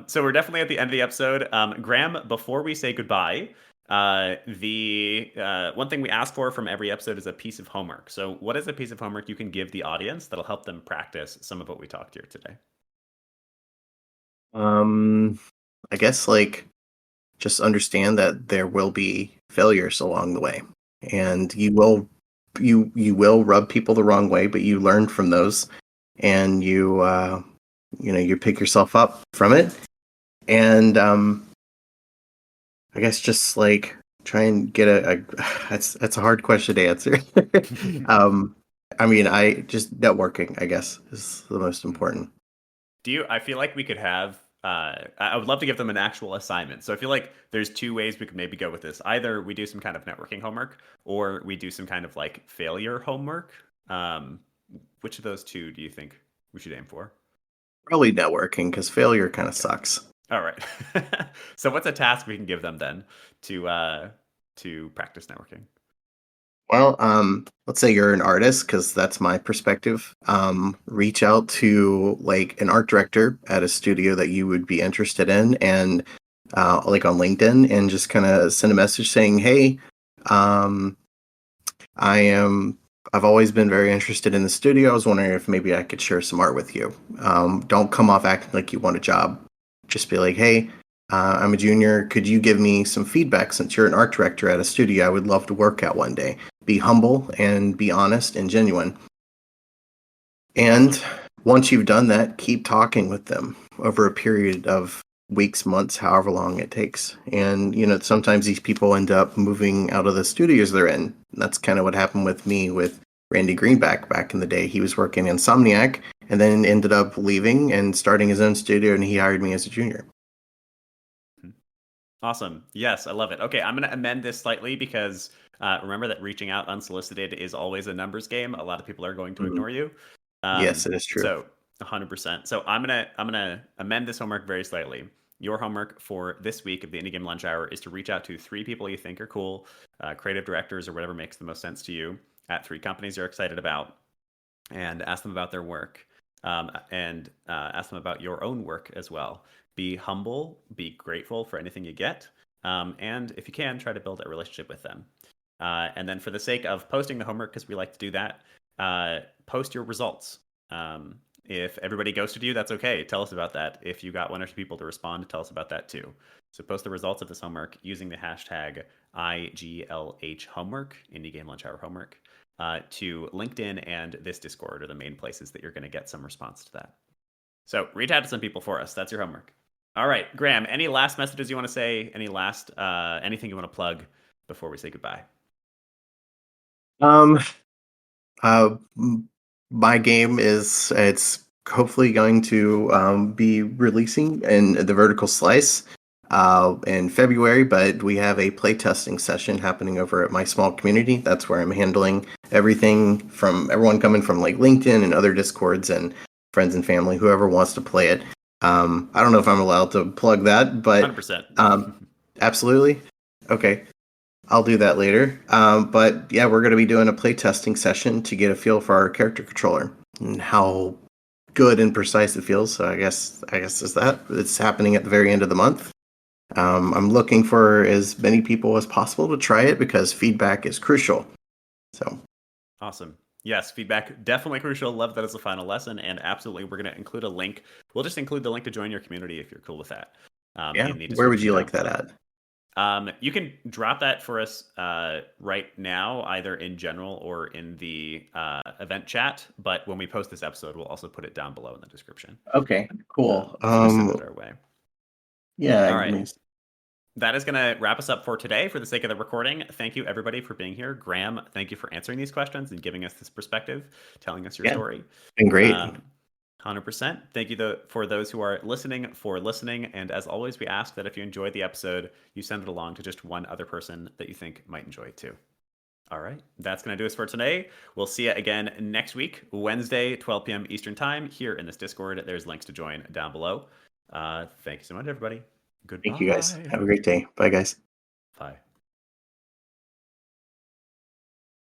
So we're definitely at the end of the episode. Graham, before we say goodbye, the one thing we ask for from every episode is a piece of homework. So what is a piece of homework you can give the audience that'll help them practice some of what we talked here today? I guess like just understand that there will be failures along the way, and you will rub people the wrong way, but you learn from those, and you pick yourself up from it, and I guess just like try and get a that's a hard question to answer. um, I mean, I just networking, I guess, is the most important. I feel like we could have, I would love to give them an actual assignment. So I feel like there's two ways we could maybe go with this. Either we do some kind of networking homework, or we do some kind of like failure homework. Um, which of those two do you think we should aim for? Probably networking because failure kind of Okay. sucks. All right. So what's a task we can give them then to practice networking? Well, let's say you're an artist, because that's my perspective. Reach out to like an art director at a studio that you would be interested in, and like on LinkedIn, and just kind of send a message saying, "Hey, um, I am. I've always been very interested in the studio. I was wondering if maybe I could share some art with you. Don't come off acting like you want a job. Just be like, hey, I'm a junior. Could you give me some feedback since you're an art director at a studio I would love to work at one day? Be humble and be honest and genuine. And once you've done that, keep talking with them over a period of weeks, months, however long it takes. And, sometimes these people end up moving out of the studios they're in. That's kind of what happened with me with Randy Greenback back in the day. He was working in Insomniac and then ended up leaving and starting his own studio, and he hired me as a junior. Awesome. Yes, I love it. Okay, I'm going to amend this slightly because remember that reaching out unsolicited is always a numbers game. A lot of people are going to ignore you. Yes, it is true. So 100%. So I'm gonna amend this homework very slightly. Your homework for this week of the Indie Game Lunch Hour is to reach out to 3 people you think are cool, creative directors or whatever makes the most sense to you at 3 companies you're excited about, and ask them about their work, and ask them about your own work as well. Be humble, be grateful for anything you get, and if you can, try to build a relationship with them. And then for the sake of posting the homework, because we like to do that, post your results. If everybody ghosted you, that's okay. Tell us about that. If you got 1 or 2 people to respond, tell us about that too. So post the results of this homework using the hashtag IGLHhomework, Indie Game Lunch Hour Homework, to LinkedIn and this Discord are the main places that you're going to get some response to that. So reach out to some people for us. That's your homework. All right, Graham, any last messages you want to say? Any last, anything you want to plug before we say goodbye? Um, uh, my game it's hopefully going to be releasing in the Vertical Slice in February, but we have a playtesting session happening over at my small community. That's where I'm handling everything from everyone coming from like LinkedIn and other Discords and friends and family, whoever wants to play it. I don't know if I'm allowed to plug that, but 100%. Absolutely. Okay. I'll do that later. But yeah, we're going to be doing a playtesting session to get a feel for our character controller and how good and precise it feels. So I guess is that it's happening at the very end of the month. I'm looking for as many people as possible to try it because feedback is crucial. So awesome. Yes, feedback definitely crucial. Love that as a final lesson, and absolutely, we're going to include a link. We'll just include the link to join your community if you're cool with that. Yeah, where would you like that at? You can drop that for us right now, either in general or in the event chat. But when we post this episode, we'll also put it down below in the description. Okay, cool. So send it our way. Yeah. All right. That is going to wrap us up for today for the sake of the recording. Thank you, everybody, for being here. Graham, thank you for answering these questions and giving us this perspective, telling us your story. Been great. 100%. Thank you for those who are listening for listening. And as always, we ask that if you enjoyed the episode, you send it along to just one other person that you think might enjoy it too. All right. That's going to do us for today. We'll see you again next week, Wednesday, 12 p.m. Eastern Time, here in this Discord. There's links to join down below. Thank you so much, everybody. Goodbye. Thank you, guys. Have a great day. Bye, guys. Bye.